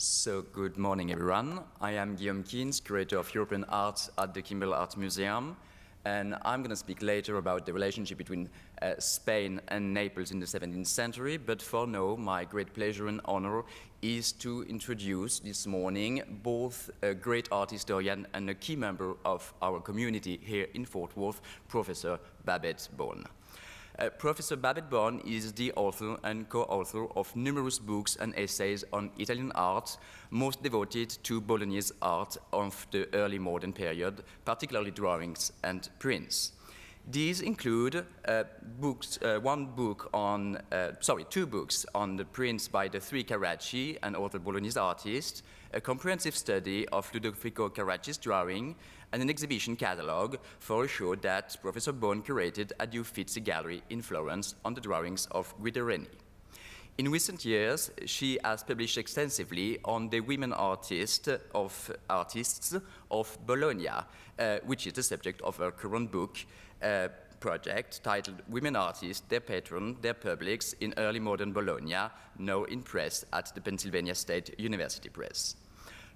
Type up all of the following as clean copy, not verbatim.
So, good morning, everyone. I am Guillaume Keynes, curator of European art at the Kimbell Art Museum, and I'm going to speak later about the relationship between Spain and Naples in the 17th century, but for now, my great pleasure and honor is to introduce this morning both a great art historian and a key member of our community here in Fort Worth, Professor Babette Bohn. Professor Babette Bohn is the author and co-author of numerous books and essays on Italian art, most devoted to Bolognese art of the early modern period, particularly drawings and prints. These include two books on the prints by the three Carracci and other Bolognese artists, a comprehensive study of Ludovico Carracci's drawing, and an exhibition catalogue for a show that Professor Bohn curated at the Uffizi Gallery in Florence on the drawings of Guido Reni. In recent years, she has published extensively on the women artists of Bologna, which is the subject of her current book project titled Women Artists, Their Patron, Their Publics in Early Modern Bologna, now in press at the Pennsylvania State University Press.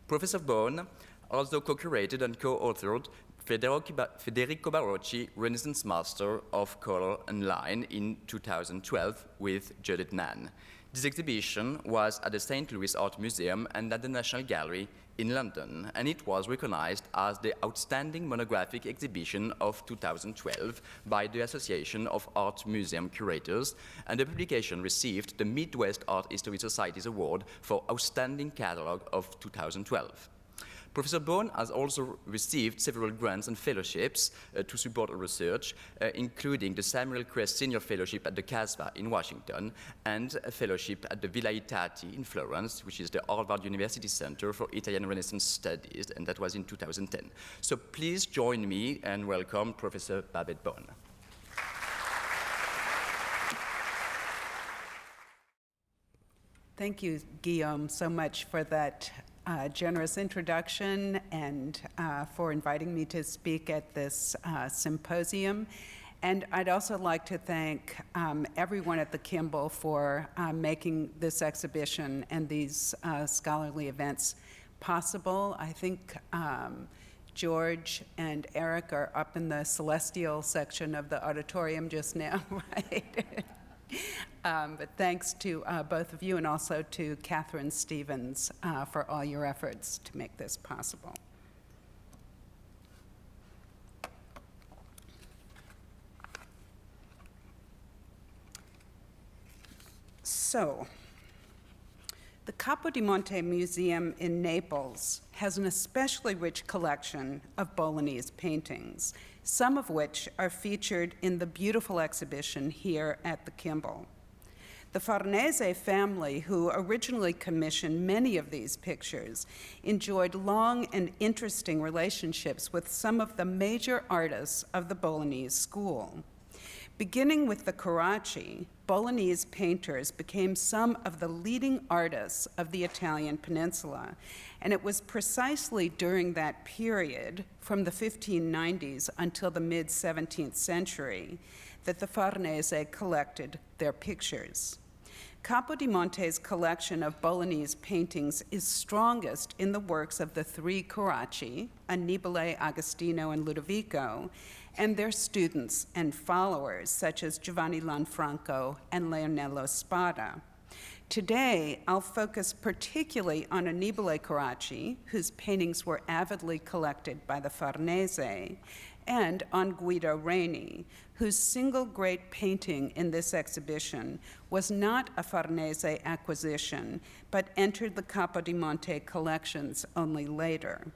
Professor Bohn also co-curated and co-authored Federico Barocci, Renaissance Master of Color and Line in 2012 with Judith Nan. This exhibition was at the St. Louis Art Museum and at the National Gallery in London, and it was recognized as the Outstanding Monographic Exhibition of 2012 by the Association of Art Museum Curators, and the publication received the Midwest Art History Society's Award for Outstanding Catalogue of 2012. Professor Bohn has also received several grants and fellowships to support her research, including the Samuel Crest Senior Fellowship at the Casbah in Washington and a fellowship at the Villa Itati in Florence, which is the Harvard University Center for Italian Renaissance Studies, and that was in 2010. So please join me and welcome Professor Babette Bohn. Thank you, Guillaume, so much for that generous introduction and for inviting me to speak at this symposium. And I'd also like to thank everyone at the Kimbell for making this exhibition and these scholarly events possible. I think George and Eric are up in the celestial section of the auditorium just now, right? But thanks to both of you and also to Catherine Stevens for all your efforts to make this possible. So, the Capodimonte Museum in Naples has an especially rich collection of Bolognese paintings, some of which are featured in the beautiful exhibition here at the Kimbell. The Farnese family, who originally commissioned many of these pictures, enjoyed long and interesting relationships with some of the major artists of the Bolognese school. Beginning with the Carracci, Bolognese painters became some of the leading artists of the Italian peninsula, and it was precisely during that period, from the 1590s until the mid-17th century, that the Farnese collected their pictures. Capodimonte's collection of Bolognese paintings is strongest in the works of the three Carracci, Annibale, Agostino, and Ludovico, and their students and followers, such as Giovanni Lanfranco and Leonello Spada. Today, I'll focus particularly on Annibale Carracci, whose paintings were avidly collected by the Farnese, and on Guido Reni, whose single great painting in this exhibition was not a Farnese acquisition, but entered the Capodimonte collections only later.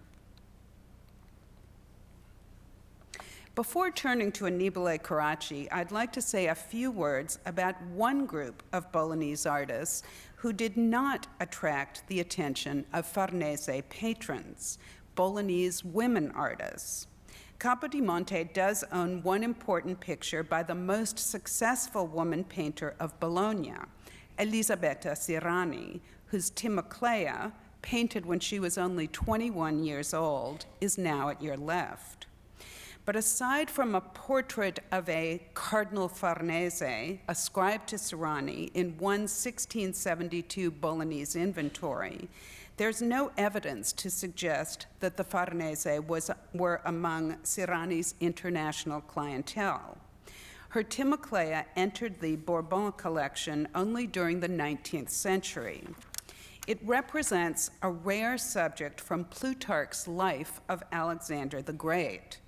Before turning to Annibale Carracci, I'd like to say a few words about one group of Bolognese artists who did not attract the attention of Farnese patrons, Bolognese women artists. Capodimonte does own one important picture by the most successful woman painter of Bologna, Elisabetta Sirani, whose Timoclea, painted when she was only 21 years old, is now at your left. But aside from a portrait of a Cardinal Farnese ascribed to Sirani in one 1672 Bolognese inventory, there's no evidence to suggest that the Farnese were among Sirani's international clientele. Her Timoclea entered the Bourbon collection only during the 19th century. It represents a rare subject from Plutarch's life of Alexander the Great.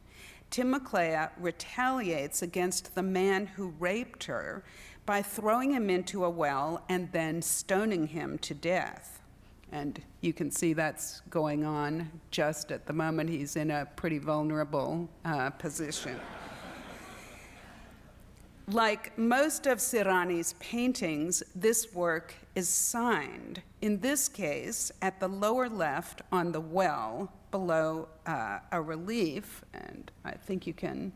Timoclea retaliates against the man who raped her by throwing him into a well and then stoning him to death. And you can see that's going on just at the moment. He's in a pretty vulnerable position. Like most of Sirani's paintings, this work is signed. In this case, at the lower left on the well, below a relief, and I think you can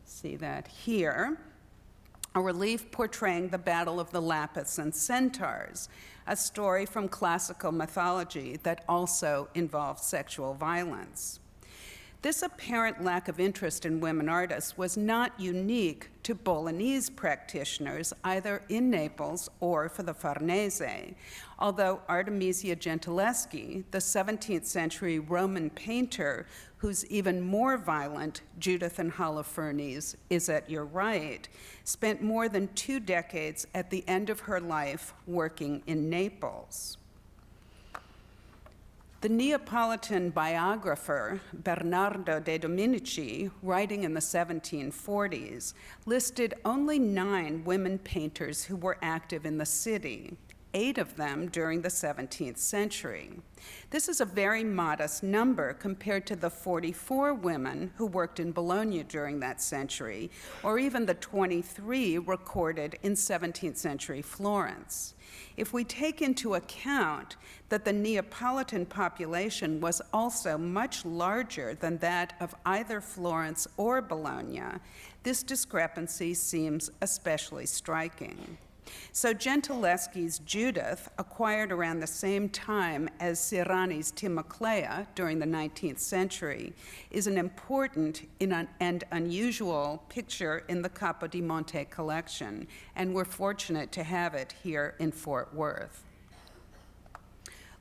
see that here, a relief portraying the Battle of the Lapiths and Centaurs, a story from classical mythology that also involves sexual violence. This apparent lack of interest in women artists was not unique to Bolognese practitioners, either in Naples or for the Farnese, although Artemisia Gentileschi, the 17th century Roman painter, whose even more violent Judith and Holofernes is at your right, spent more than 2 decades at the end of her life working in Naples. The Neapolitan biographer Bernardo de Dominici, writing in the 1740s, listed only 9 women painters who were active in the city, 8 of them during the 17th century. This is a very modest number compared to the 44 women who worked in Bologna during that century, or even the 23 recorded in 17th century Florence. If we take into account that the Neapolitan population was also much larger than that of either Florence or Bologna, this discrepancy seems especially striking. So Gentileschi's Judith, acquired around the same time as Sirani's Timoclea during the 19th century, is an important and unusual picture in the Capodimonte collection, and we're fortunate to have it here in Fort Worth.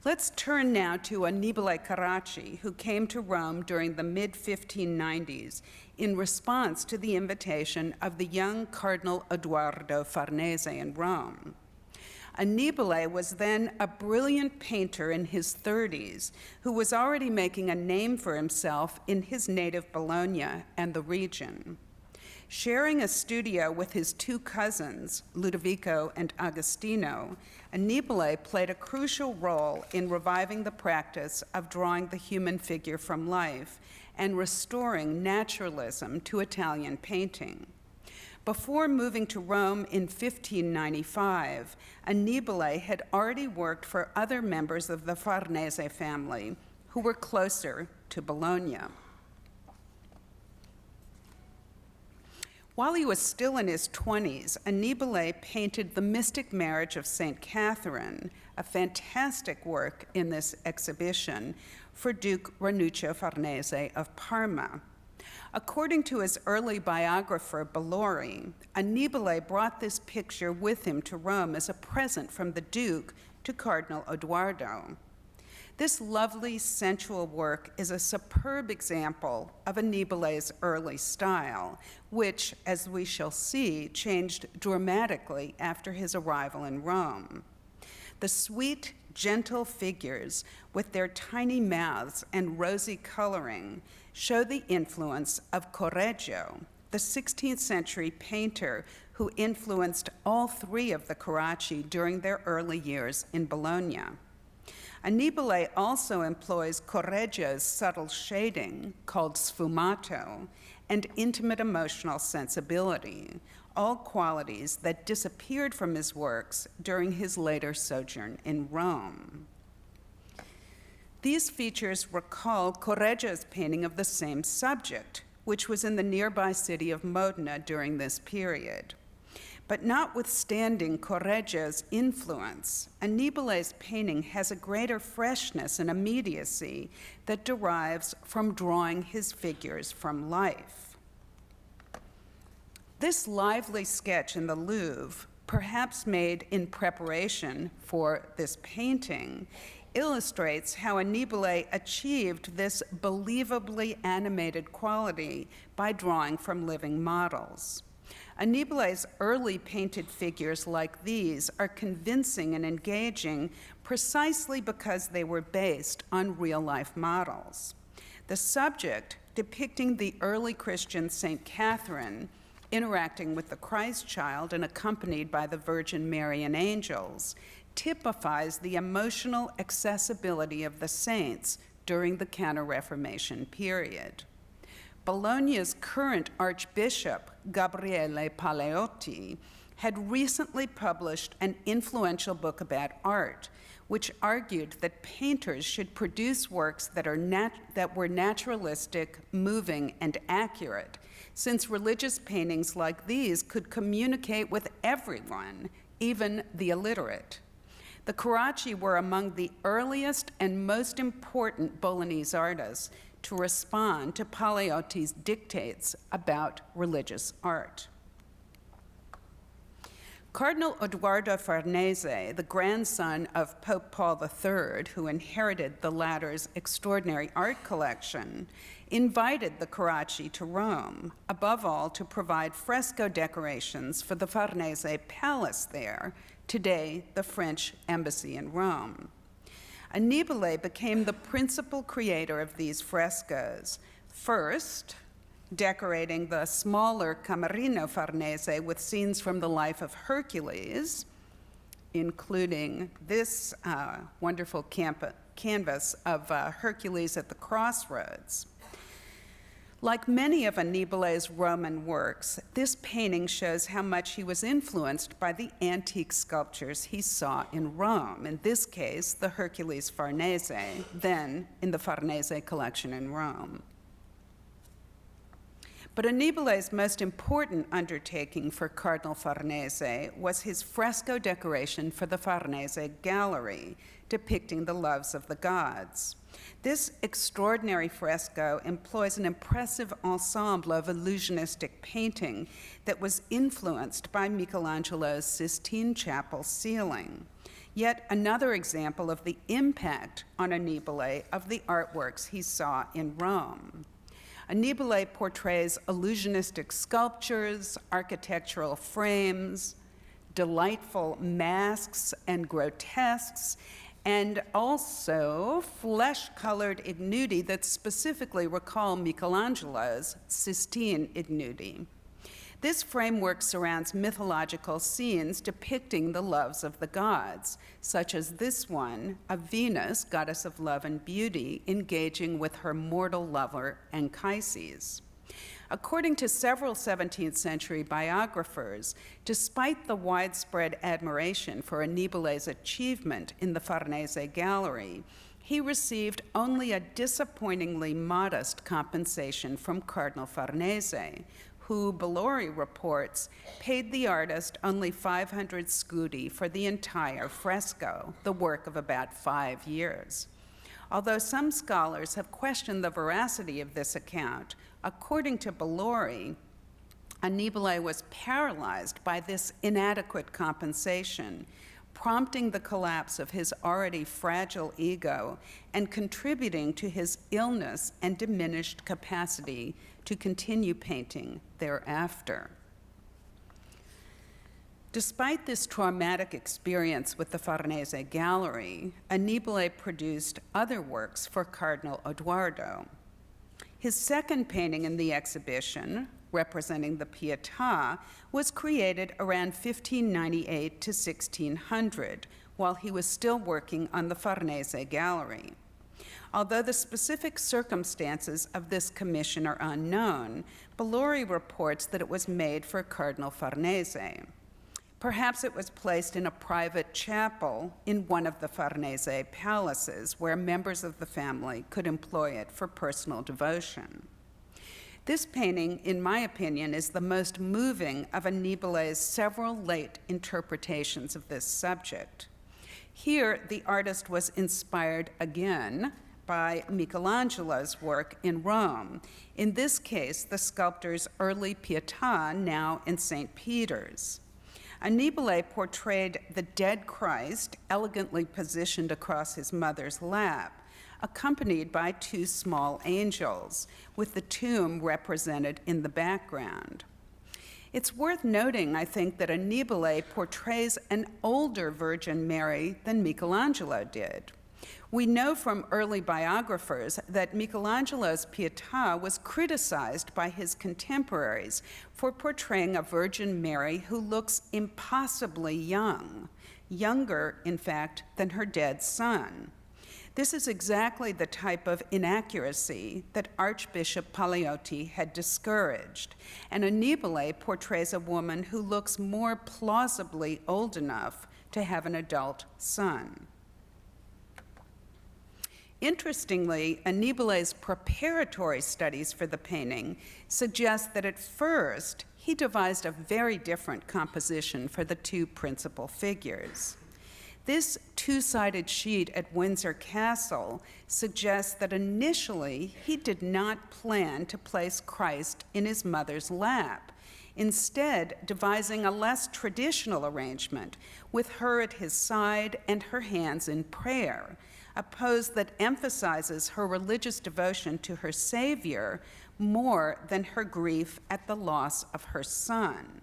Let's turn now to Annibale Carracci, who came to Rome during the mid-1590s in response to the invitation of the young Cardinal Edoardo Farnese in Rome. Annibale was then a brilliant painter in his 30s who was already making a name for himself in his native Bologna and the region. Sharing a studio with his 2 cousins, Ludovico and Agostino, Annibale played a crucial role in reviving the practice of drawing the human figure from life and restoring naturalism to Italian painting. Before moving to Rome in 1595, Annibale had already worked for other members of the Farnese family who were closer to Bologna. While he was still in his 20s, Annibale painted The Mystic Marriage of St. Catherine, a fantastic work in this exhibition, for Duke Ranuccio Farnese of Parma. According to his early biographer, Bellori, Annibale brought this picture with him to Rome as a present from the Duke to Cardinal Edoardo. This lovely, sensual work is a superb example of Annibale's early style, which, as we shall see, changed dramatically after his arrival in Rome. The sweet, gentle figures with their tiny mouths and rosy coloring show the influence of Correggio, the 16th century painter who influenced all 3 of the Carracci during their early years in Bologna. Annibale also employs Correggio's subtle shading, called sfumato, and intimate emotional sensibility, all qualities that disappeared from his works during his later sojourn in Rome. These features recall Correggio's painting of the same subject, which was in the nearby city of Modena during this period. But notwithstanding Correggio's influence, Annibale's painting has a greater freshness and immediacy that derives from drawing his figures from life. This lively sketch in the Louvre perhaps made in preparation for this painting, illustrates how Annibale achieved this believably animated quality by drawing from living models. Annibale's early painted figures like these are convincing and engaging precisely because they were based on real-life models. The subject, depicting the early Christian Saint Catherine interacting with the Christ child and accompanied by the Virgin Mary and angels, typifies the emotional accessibility of the saints during the Counter-Reformation period. Bologna's current Archbishop, Gabriele Paleotti, had recently published an influential book about art, which argued that painters should produce works that were naturalistic, moving, and accurate, since religious paintings like these could communicate with everyone, even the illiterate. The Carracci were among the earliest and most important Bolognese artists to respond to Paleotti's dictates about religious art. Cardinal Odoardo Farnese, the grandson of Pope Paul III, who inherited the latter's extraordinary art collection, invited the Carracci to Rome, above all to provide fresco decorations for the Farnese Palace there, today the French Embassy in Rome. Annibale became the principal creator of these frescoes, first decorating the smaller Camerino Farnese with scenes from the life of Hercules, including this wonderful canvas of Hercules at the Crossroads. Like many of Annibale's Roman works, this painting shows how much he was influenced by the antique sculptures he saw in Rome, in this case, the Hercules Farnese, then in the Farnese collection in Rome. But Annibale's most important undertaking for Cardinal Farnese was his fresco decoration for the Farnese Gallery, depicting the loves of the gods. This extraordinary fresco employs an impressive ensemble of illusionistic painting that was influenced by Michelangelo's Sistine Chapel ceiling. Yet another example of the impact on Annibale of the artworks he saw in Rome. Annibale portrays illusionistic sculptures, architectural frames, delightful masks and grotesques, and also flesh-colored ignudi that specifically recall Michelangelo's Sistine ignudi. This framework surrounds mythological scenes depicting the loves of the gods, such as this one of Venus, goddess of love and beauty, engaging with her mortal lover Anchises. According to several 17th century biographers, despite the widespread admiration for Annibale's achievement in the Farnese Gallery, he received only a disappointingly modest compensation from Cardinal Farnese, who, Bellori reports, paid the artist only 500 scudi for the entire fresco, the work of about 5 years. Although some scholars have questioned the veracity of this account, according to Bellori, Annibale was paralyzed by this inadequate compensation, prompting the collapse of his already fragile ego and contributing to his illness and diminished capacity to continue painting thereafter. Despite this traumatic experience with the Farnese Gallery, Annibale produced other works for Cardinal Odoardo. His second painting in the exhibition, representing the Pieta, was created around 1598 to 1600, while he was still working on the Farnese Gallery. Although the specific circumstances of this commission are unknown, Bellori reports that it was made for Cardinal Farnese. Perhaps it was placed in a private chapel in one of the Farnese palaces, where members of the family could employ it for personal devotion. This painting, in my opinion, is the most moving of Annibale's several late interpretations of this subject. Here, the artist was inspired again by Michelangelo's work in Rome, in this case, the sculptor's early Pieta, now in St. Peter's. Annibale portrayed the dead Christ elegantly positioned across his mother's lap, accompanied by two small angels, with the tomb represented in the background. It's worth noting, I think, that Annibale portrays an older Virgin Mary than Michelangelo did. We know from early biographers that Michelangelo's Pieta was criticized by his contemporaries for portraying a Virgin Mary who looks impossibly young, younger, in fact, than her dead son. This is exactly the type of inaccuracy that Archbishop Paleotti had discouraged, and Annibale portrays a woman who looks more plausibly old enough to have an adult son. Interestingly, Annibale's preparatory studies for the painting suggest that at first he devised a very different composition for the two principal figures. This two-sided sheet at Windsor Castle suggests that initially he did not plan to place Christ in his mother's lap, instead devising a less traditional arrangement with her at his side and her hands in prayer, a pose that emphasizes her religious devotion to her Savior more than her grief at the loss of her son.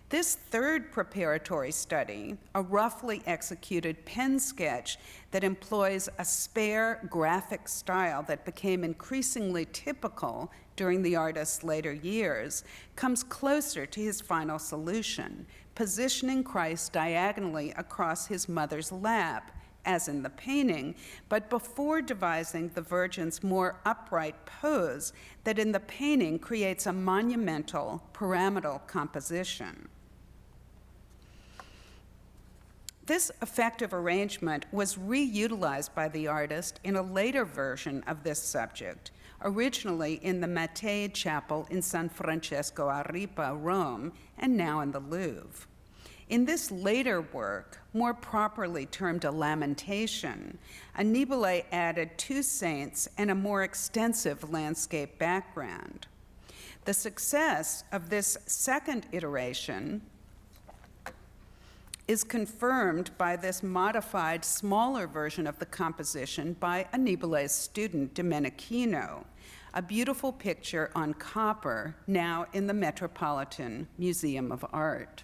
This third preparatory study, a roughly executed pen sketch that employs a spare graphic style that became increasingly typical during the artist's later years, comes closer to his final solution, positioning Christ diagonally across his mother's lap, as in the painting, but before devising the Virgin's more upright pose that in the painting creates a monumental pyramidal composition. This effective arrangement was reutilized by the artist in a later version of this subject, originally in the Mattei Chapel in San Francesco a Ripa, Rome, and now in the Louvre. In this later work, more properly termed a lamentation, Annibale added two saints and a more extensive landscape background. The success of this second iteration is confirmed by this modified, smaller version of the composition by Annibale's student, Domenichino, a beautiful picture on copper now in the Metropolitan Museum of Art.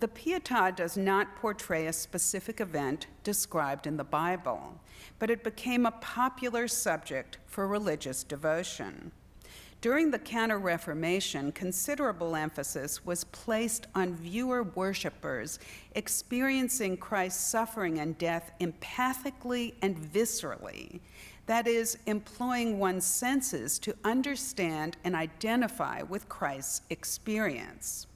The Pieta does not portray a specific event described in the Bible, but it became a popular subject for religious devotion. During the Counter-Reformation, considerable emphasis was placed on viewer worshipers experiencing Christ's suffering and death empathically and viscerally, that is, employing one's senses to understand and identify with Christ's experience.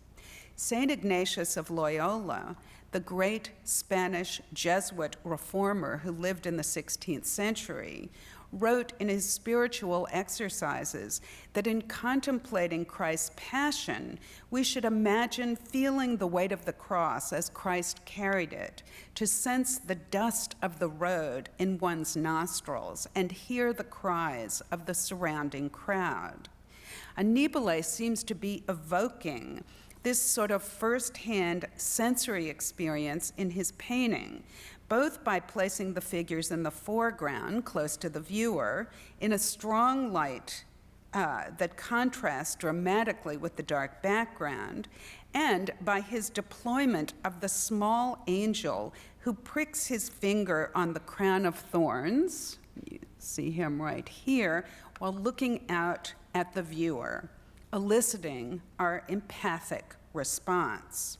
St. Ignatius of Loyola, the great Spanish Jesuit reformer who lived in the 16th century, wrote in his spiritual exercises that in contemplating Christ's passion, we should imagine feeling the weight of the cross as Christ carried it, to sense the dust of the road in one's nostrils and hear the cries of the surrounding crowd. Annibale seems to be evoking this sort of first-hand sensory experience in his painting, both by placing the figures in the foreground, close to the viewer, in a strong light that contrasts dramatically with the dark background, and by his deployment of the small angel who pricks his finger on the crown of thorns, you see him right here, while looking out at the viewer, eliciting our empathic response.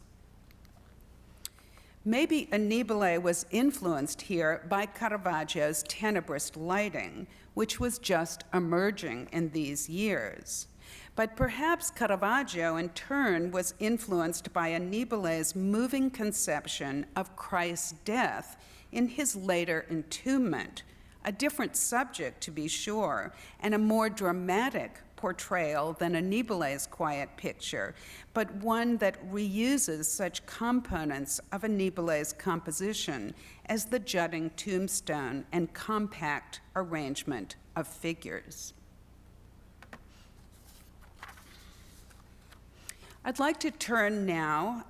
Maybe Annibale was influenced here by Caravaggio's tenebrist lighting, which was just emerging in these years. But perhaps Caravaggio, in turn, was influenced by Annibale's moving conception of Christ's death in his later entombment, a different subject, to be sure, and a more dramatic portrayal than Annibale's quiet picture, but one that reuses such components of Annibale's composition as the jutting tombstone and compact arrangement of figures. I'd like to turn now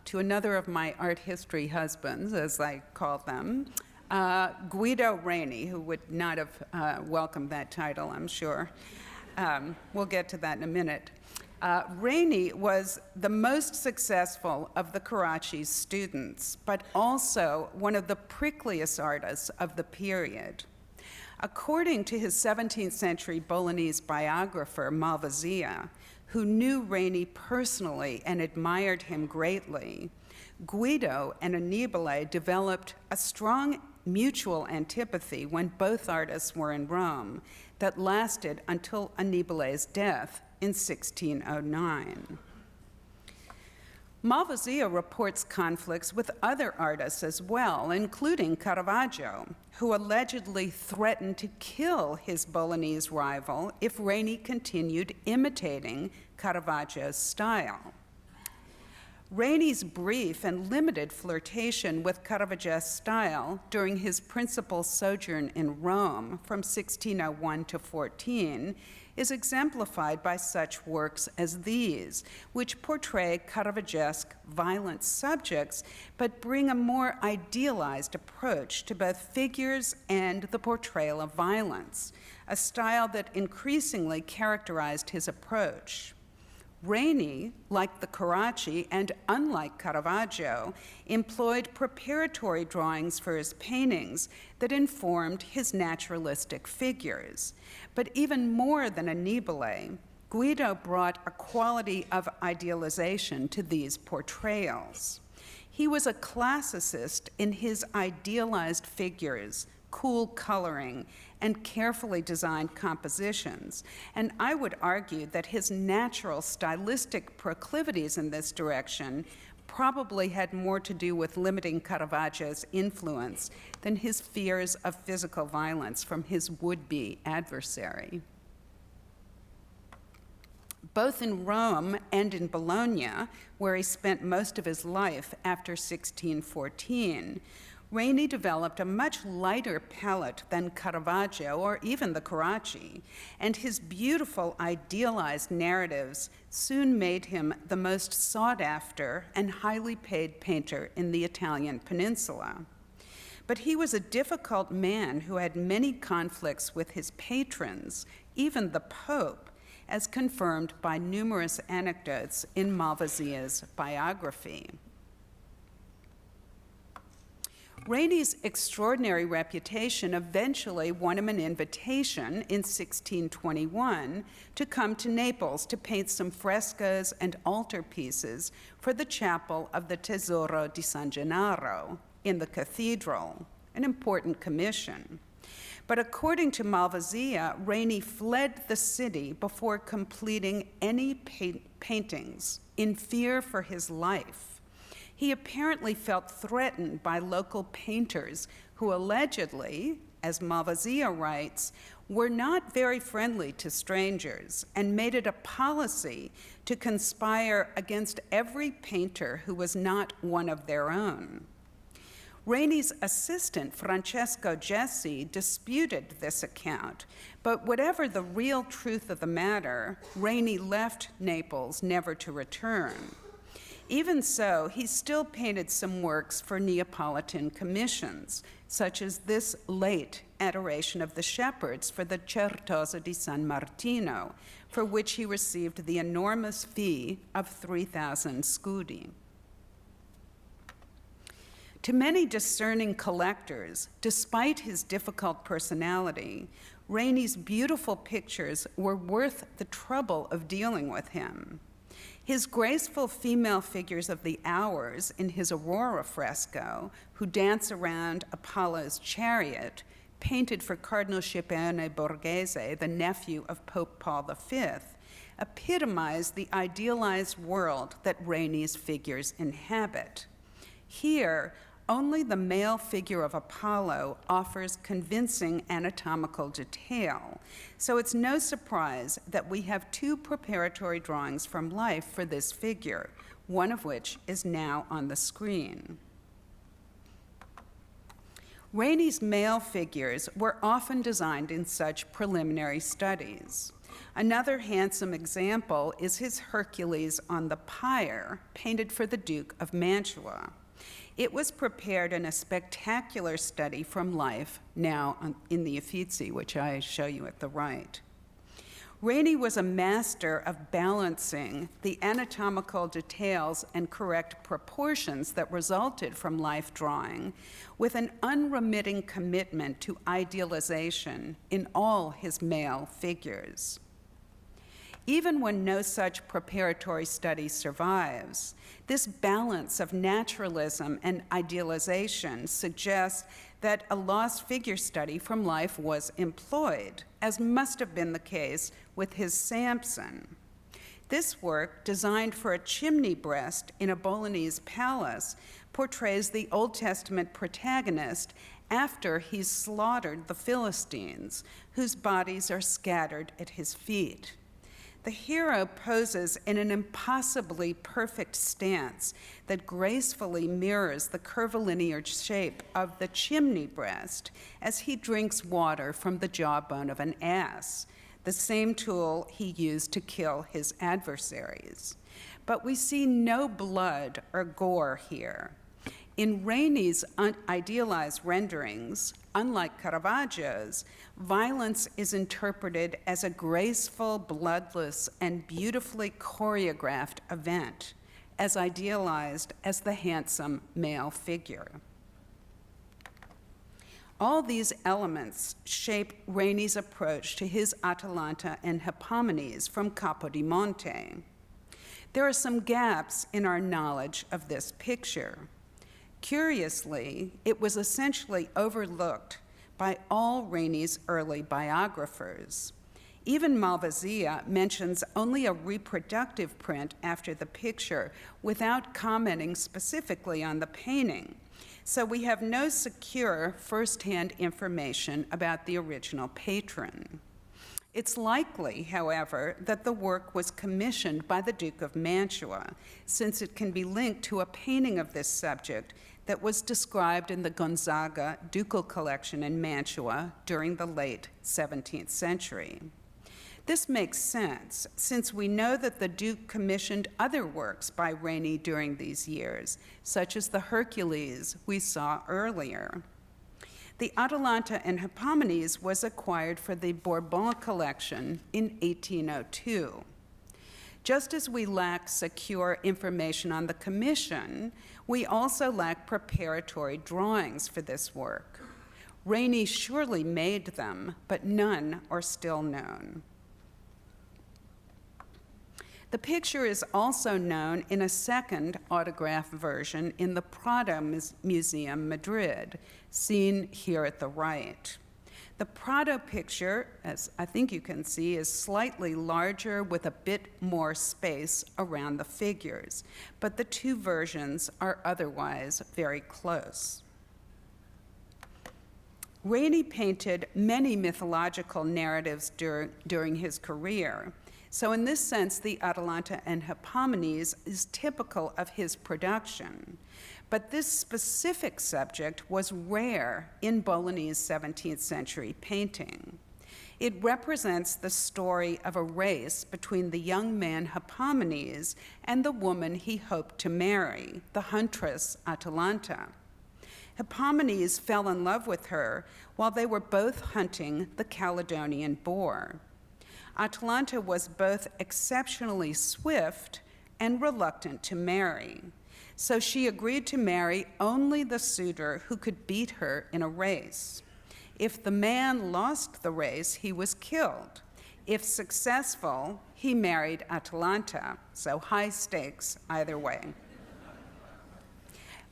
to another of my art history husbands, as I call them, Guido Reni, who would not have welcomed that title, I'm sure. We'll get to that in a minute. Reni was the most successful of the Carracci's students, but also one of the prickliest artists of the period. According to his 17th century Bolognese biographer, Malvasia, who knew Reni personally and admired him greatly, Guido and Annibale developed a strong mutual antipathy when both artists were in Rome that lasted until Annibale's death in 1609. Malvasia reports conflicts with other artists as well, including Caravaggio, who allegedly threatened to kill his Bolognese rival if Reni continued imitating Caravaggio's style. Reni's brief and limited flirtation with Caravaggio's style during his principal sojourn in Rome from 1601 to 14 is exemplified by such works as these, which portray Caravaggesque violent subjects, but bring a more idealized approach to both figures and the portrayal of violence, a style that increasingly characterized his approach. Reni, like the Carracci and unlike Caravaggio, employed preparatory drawings for his paintings that informed his naturalistic figures. But even more than Annibale, Guido brought a quality of idealization to these portrayals. He was a classicist in his idealized figures, cool coloring, and carefully designed compositions. And I would argue that his natural stylistic proclivities in this direction probably had more to do with limiting Caravaggio's influence than his fears of physical violence from his would-be adversary. Both in Rome and in Bologna, where he spent most of his life after 1614, Reni developed a much lighter palette than Caravaggio or even the Carracci, and his beautiful idealized narratives soon made him the most sought-after and highly paid painter in the Italian peninsula. But he was a difficult man who had many conflicts with his patrons, even the Pope, as confirmed by numerous anecdotes in Malvasia's biography. Reni's extraordinary reputation eventually won him an invitation in 1621 to come to Naples to paint some frescoes and altarpieces for the chapel of the Tesoro di San Gennaro in the cathedral, an important commission. But according to Malvasia, Reni fled the city before completing any paintings in fear for his life. He apparently felt threatened by local painters who allegedly, as Malvasia writes, were not very friendly to strangers and made it a policy to conspire against every painter who was not one of their own. Reni's assistant, Francesco Gessi, disputed this account, but whatever the real truth of the matter, Reni left Naples never to return. Even so, he still painted some works for Neapolitan commissions, such as this late Adoration of the Shepherds for the Certosa di San Martino, for which he received the enormous fee of 3,000 scudi. To many discerning collectors, despite his difficult personality, Reni's beautiful pictures were worth the trouble of dealing with him. His graceful female figures of the Hours in his Aurora fresco, who dance around Apollo's chariot, painted for Cardinal Scipione Borghese, the nephew of Pope Paul V, epitomize the idealized world that Reni's figures inhabit. Here, only the male figure of Apollo offers convincing anatomical detail, so it's no surprise that we have two preparatory drawings from life for this figure, one of which is now on the screen. Reni's male figures were often designed in such preliminary studies. Another handsome example is his Hercules on the pyre, painted for the Duke of Mantua. It was prepared in a spectacular study from life, now in the Uffizi, which I show you at the right. Reni was a master of balancing the anatomical details and correct proportions that resulted from life drawing with an unremitting commitment to idealization in all his male figures. Even when no such preparatory study survives, this balance of naturalism and idealization suggests that a lost figure study from life was employed, as must have been the case with his Samson. This work, designed for a chimney breast in a Bolognese palace, portrays the Old Testament protagonist after he's slaughtered the Philistines, whose bodies are scattered at his feet. The hero poses in an impossibly perfect stance that gracefully mirrors the curvilinear shape of the chimney breast as he drinks water from the jawbone of an ass, the same tool he used to kill his adversaries. But we see no blood or gore here. In Reni's idealized renderings, unlike Caravaggio's, violence is interpreted as a graceful, bloodless, and beautifully choreographed event, as idealized as the handsome male figure. All these elements shape Reni's approach to his Atalanta and Hippomenes from Capodimonte. There are some gaps in our knowledge of this picture. Curiously, it was essentially overlooked by all Reni's early biographers. Even Malvasia mentions only a reproductive print after the picture without commenting specifically on the painting. So we have no secure firsthand information about the original patron. It's likely, however, that the work was commissioned by the Duke of Mantua, since it can be linked to a painting of this subject that was described in the Gonzaga ducal collection in Mantua during the late 17th century. This makes sense, since we know that the Duke commissioned other works by Reni during these years, such as the Hercules we saw earlier. The Atalanta and Hippomenes was acquired for the Bourbon collection in 1802. Just as we lack secure information on the commission, we also lack preparatory drawings for this work. Reni surely made them, but none are still known. The picture is also known in a second autograph version in the Prado Museum, Madrid, seen here at the right. The Prado picture, as I think you can see, is slightly larger with a bit more space around the figures, but the two versions are otherwise very close. Reni painted many mythological narratives during his career. So in this sense, the Atalanta and Hippomenes is typical of his production. But this specific subject was rare in Bolognese 17th century painting. It represents the story of a race between the young man Hippomenes and the woman he hoped to marry, the huntress Atalanta. Hippomenes fell in love with her while they were both hunting the Caledonian boar. Atalanta was both exceptionally swift and reluctant to marry, so she agreed to marry only the suitor who could beat her in a race. If the man lost the race, he was killed. If successful, he married Atalanta, so high stakes either way.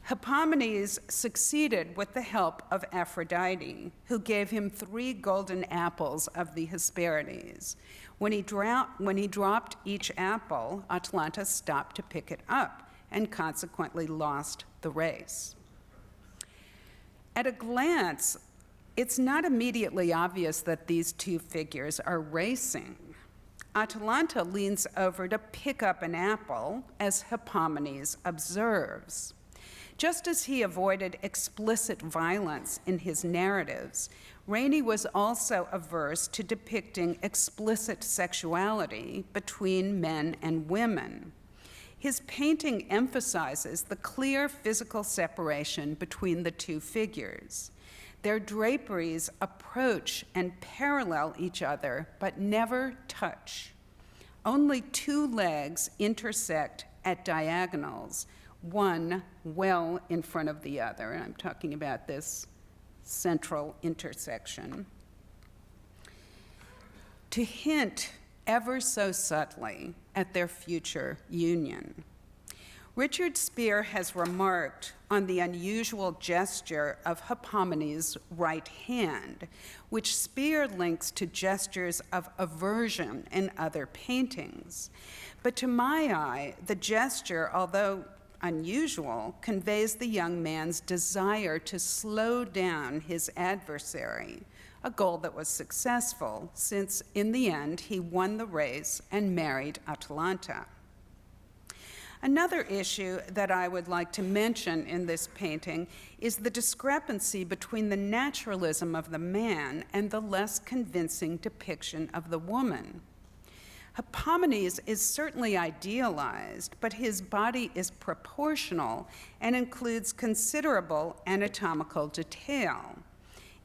Hippomenes succeeded with the help of Aphrodite, who gave him 3 golden apples of the Hesperides. When he dropped each apple, Atalanta stopped to pick it up and consequently lost the race. At a glance, it's not immediately obvious that these two figures are racing. Atalanta leans over to pick up an apple as Hippomenes observes. Just as he avoided explicit violence in his narratives, Reni was also averse to depicting explicit sexuality between men and women. His painting emphasizes the clear physical separation between the two figures. Their draperies approach and parallel each other, but never touch. Only two legs intersect at diagonals, one well in front of the other. And I'm talking about this central intersection. To hint ever so subtly at their future union. Richard Spear has remarked on the unusual gesture of Hippomenes' right hand, which Spear links to gestures of aversion in other paintings. But to my eye, the gesture, although unusual, conveys the young man's desire to slow down his adversary, a goal that was successful since, in the end, he won the race and married Atalanta. Another issue that I would like to mention in this painting is the discrepancy between the naturalism of the man and the less convincing depiction of the woman. Hippomenes is certainly idealized, but his body is proportional and includes considerable anatomical detail.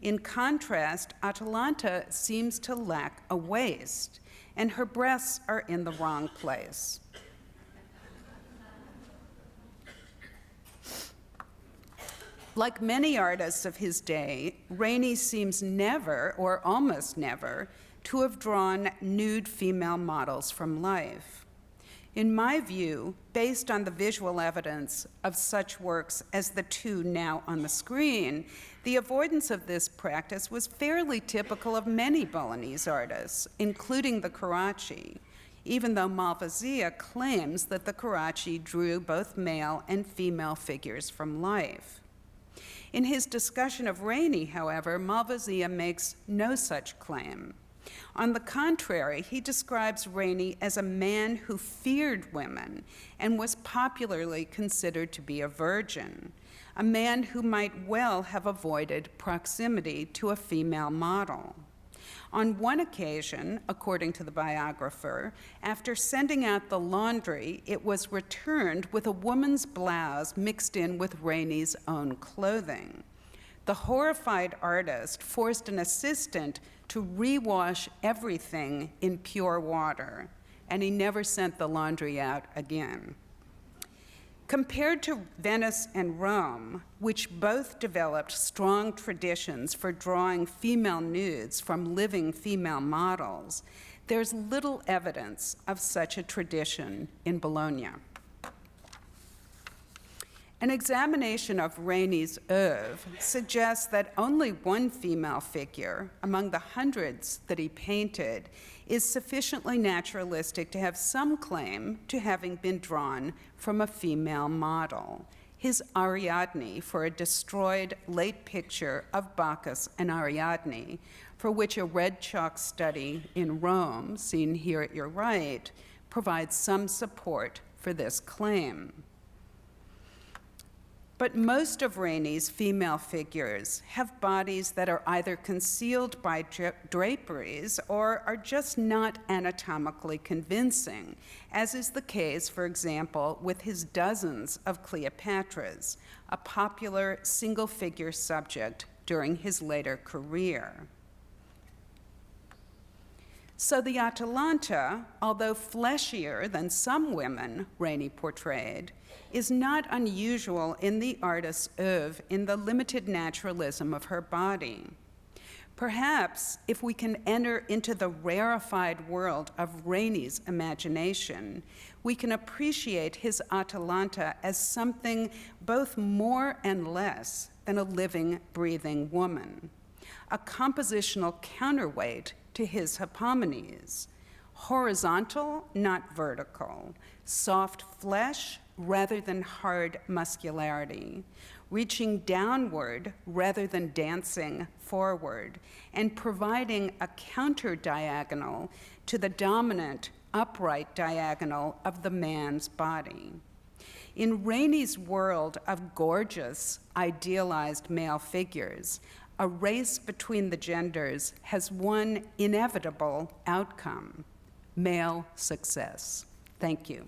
In contrast, Atalanta seems to lack a waist, and her breasts are in the wrong place. Like many artists of his day, Reni seems never, or almost never, to have drawn nude female models from life. In my view, based on the visual evidence of such works as the two now on the screen, the avoidance of this practice was fairly typical of many Bolognese artists, including the Carracci, even though Malvasia claims that the Carracci drew both male and female figures from life. In his discussion of Reni, however, Malvasia makes no such claim. On the contrary, he describes Reni as a man who feared women and was popularly considered to be a virgin, a man who might well have avoided proximity to a female model. On one occasion, according to the biographer, after sending out the laundry, it was returned with a woman's blouse mixed in with Reni's own clothing. The horrified artist forced an assistant to rewash everything in pure water, and he never sent the laundry out again. Compared to Venice and Rome, which both developed strong traditions for drawing female nudes from living female models, there's little evidence of such a tradition in Bologna. An examination of Reni's oeuvre suggests that only one female figure among the hundreds that he painted is sufficiently naturalistic to have some claim to having been drawn from a female model, his Ariadne for a destroyed late picture of Bacchus and Ariadne, for which a red chalk study in Rome, seen here at your right, provides some support for this claim. But most of Reni's female figures have bodies that are either concealed by draperies or are just not anatomically convincing, as is the case, for example, with his dozens of Cleopatras, a popular single-figure subject during his later career. So the Atalanta, although fleshier than some women Reni portrayed, is not unusual in the artist's oeuvre in the limited naturalism of her body. Perhaps if we can enter into the rarefied world of Reni's imagination, we can appreciate his Atalanta as something both more and less than a living, breathing woman, a compositional counterweight to his Hippomenes, horizontal, not vertical, soft flesh rather than hard muscularity, reaching downward rather than dancing forward, and providing a counter-diagonal to the dominant upright diagonal of the man's body. In Reni's world of gorgeous, idealized male figures, a race between the genders has one inevitable outcome: male success. Thank you.